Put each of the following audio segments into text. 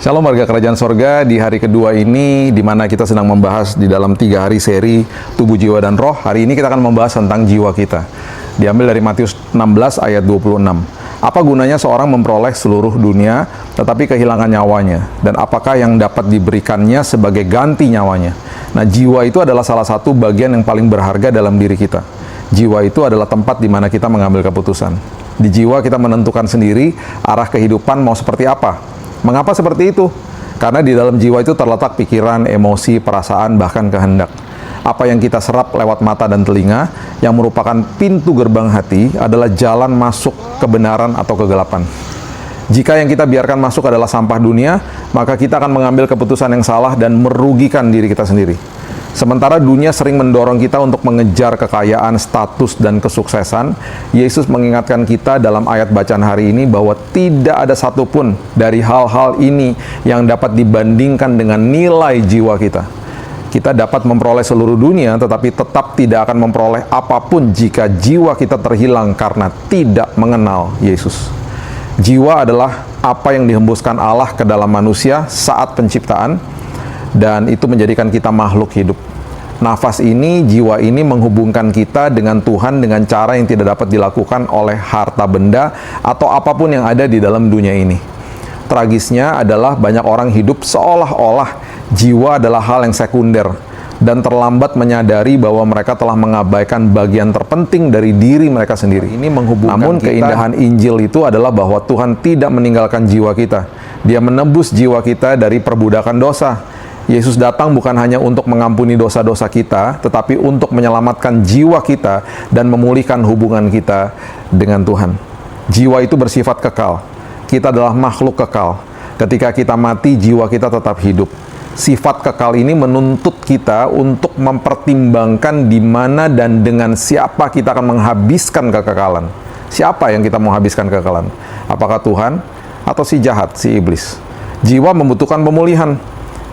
Shalom warga kerajaan sorga, di hari kedua ini di mana kita sedang membahas di dalam 3 hari seri tubuh, jiwa, dan roh. Hari ini kita akan membahas tentang jiwa kita. Diambil dari Matius 16 ayat 26. Apa gunanya seorang memperoleh seluruh dunia tetapi kehilangan nyawanya? Dan apakah yang dapat diberikannya sebagai ganti nyawanya? Nah, jiwa itu adalah salah satu bagian yang paling berharga dalam diri kita. Jiwa itu adalah tempat di mana kita mengambil keputusan. Di jiwa kita menentukan sendiri arah kehidupan mau seperti apa. Mengapa seperti itu? Karena di dalam jiwa itu terletak pikiran, emosi, perasaan, bahkan kehendak. Apa yang kita serap lewat mata dan telinga, yang merupakan pintu gerbang hati, adalah jalan masuk kebenaran atau kegelapan. Jika yang kita biarkan masuk adalah sampah dunia, maka kita akan mengambil keputusan yang salah dan merugikan diri kita sendiri. Sementara dunia sering mendorong kita untuk mengejar kekayaan, status, dan kesuksesan, Yesus mengingatkan kita dalam ayat bacaan hari ini bahwa tidak ada satupun dari hal-hal ini yang dapat dibandingkan dengan nilai jiwa kita. Kita dapat memperoleh seluruh dunia, tetapi tetap tidak akan memperoleh apapun jika jiwa kita terhilang karena tidak mengenal Yesus. Jiwa adalah apa yang dihembuskan Allah ke dalam manusia saat penciptaan, dan itu menjadikan kita makhluk hidup. Nafas ini, jiwa ini menghubungkan kita dengan Tuhan dengan cara yang tidak dapat dilakukan oleh harta benda atau apapun yang ada di dalam dunia ini. Tragisnya adalah banyak orang hidup seolah-olah jiwa adalah hal yang sekunder dan terlambat menyadari bahwa mereka telah mengabaikan bagian terpenting dari diri mereka sendiri. Ini menghubungkan Namun keindahan Injil itu adalah bahwa Tuhan tidak meninggalkan jiwa kita. Dia menebus jiwa kita dari perbudakan dosa. Yesus datang bukan hanya untuk mengampuni dosa-dosa kita, tetapi untuk menyelamatkan jiwa kita dan memulihkan hubungan kita dengan Tuhan. Jiwa itu bersifat kekal. Kita adalah makhluk kekal. Ketika kita mati, jiwa kita tetap hidup. Sifat kekal ini menuntut kita untuk mempertimbangkan di mana dan dengan siapa kita akan menghabiskan kekekalan. Siapa yang kita mau habiskan kekekalan? Apakah Tuhan atau si jahat, si iblis? Jiwa membutuhkan pemulihan.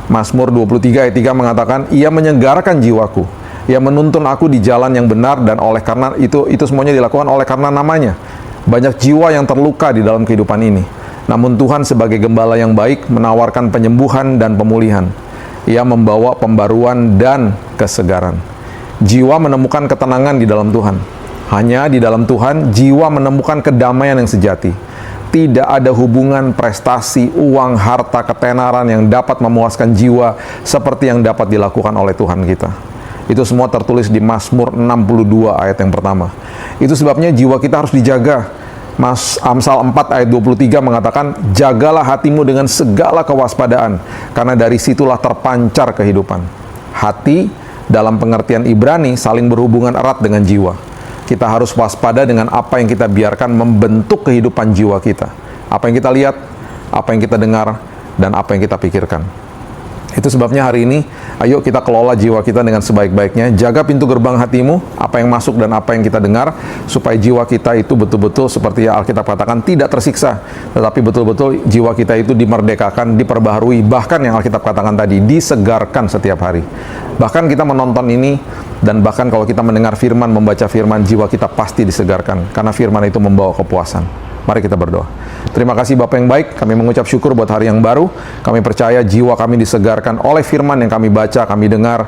Mazmur 23 ayat 3 mengatakan, "Ia menyegarkan jiwaku. Ia menuntun aku di jalan yang benar, dan oleh karena itu semuanya dilakukan oleh karena namanya." Banyak jiwa yang terluka di dalam kehidupan ini. Namun Tuhan sebagai gembala yang baik menawarkan penyembuhan dan pemulihan. Ia membawa pembaruan dan kesegaran. Jiwa menemukan ketenangan di dalam Tuhan. Hanya di dalam Tuhan, jiwa menemukan kedamaian yang sejati. Tidak ada hubungan prestasi, uang, harta, ketenaran yang dapat memuaskan jiwa seperti yang dapat dilakukan oleh Tuhan kita. Itu semua tertulis di Mazmur 62 ayat yang pertama. Itu sebabnya jiwa kita harus dijaga. Amsal 4 ayat 23 mengatakan, "Jagalah hatimu dengan segala kewaspadaan, karena dari situlah terpancar kehidupan." Hati dalam pengertian Ibrani saling berhubungan erat dengan jiwa. Kita harus waspada dengan apa yang kita biarkan membentuk kehidupan jiwa kita. Apa yang kita lihat, apa yang kita dengar, dan apa yang kita pikirkan. Itu sebabnya hari ini, ayo kita kelola jiwa kita dengan sebaik-baiknya. Jaga pintu gerbang hatimu, apa yang masuk dan apa yang kita dengar, supaya jiwa kita itu betul-betul seperti yang Alkitab katakan, tidak tersiksa. Tetapi betul-betul jiwa kita itu dimerdekakan, diperbaharui, bahkan yang Alkitab katakan tadi, disegarkan setiap hari. Bahkan kita menonton ini, dan bahkan kalau kita mendengar firman, membaca firman, jiwa kita pasti disegarkan. Karena firman itu membawa kepuasan. Mari kita berdoa. Terima kasih Bapa yang baik, kami mengucap syukur buat hari yang baru. Kami percaya jiwa kami disegarkan oleh firman yang kami baca, kami dengar.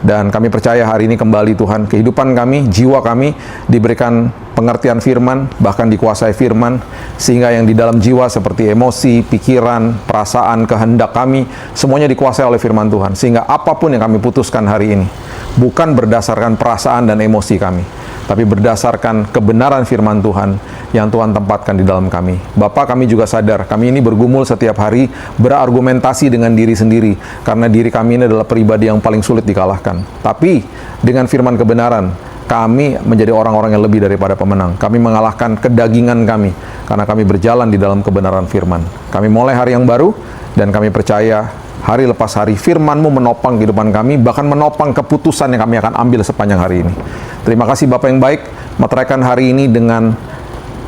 Dan kami percaya hari ini kembali Tuhan, kehidupan kami, jiwa kami diberikan pengertian firman, bahkan dikuasai firman, sehingga yang di dalam jiwa seperti emosi, pikiran, perasaan, kehendak kami, semuanya dikuasai oleh firman Tuhan. Sehingga apapun yang kami putuskan hari ini, bukan berdasarkan perasaan dan emosi kami, tapi berdasarkan kebenaran firman Tuhan yang Tuhan tempatkan di dalam kami. Bapa, kami juga sadar, kami ini bergumul setiap hari, berargumentasi dengan diri sendiri, karena diri kami ini adalah pribadi yang paling sulit dikalahkan. Tapi, dengan firman kebenaran, kami menjadi orang-orang yang lebih daripada pemenang. Kami mengalahkan kedagingan kami, karena kami berjalan di dalam kebenaran firman. Kami mulai hari yang baru, dan kami percaya, hari lepas hari, firman-Mu menopang kehidupan kami, bahkan menopang keputusan yang kami akan ambil sepanjang hari ini. Terima kasih Bapa yang baik, meteraikan hari ini dengan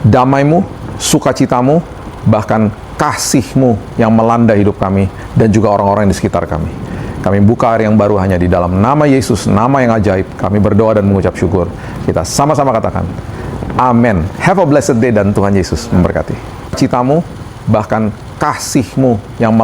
damai-Mu, sukacita-Mu, bahkan kasih-Mu yang melanda hidup kami, dan juga orang-orang di sekitar kami. Kami buka hari yang baru hanya di dalam nama Yesus, nama yang ajaib. Kami berdoa dan mengucap syukur. Kita sama-sama katakan, amin. Have a blessed day, dan Tuhan Yesus memberkati. Citamu, bahkan kasih-Mu yang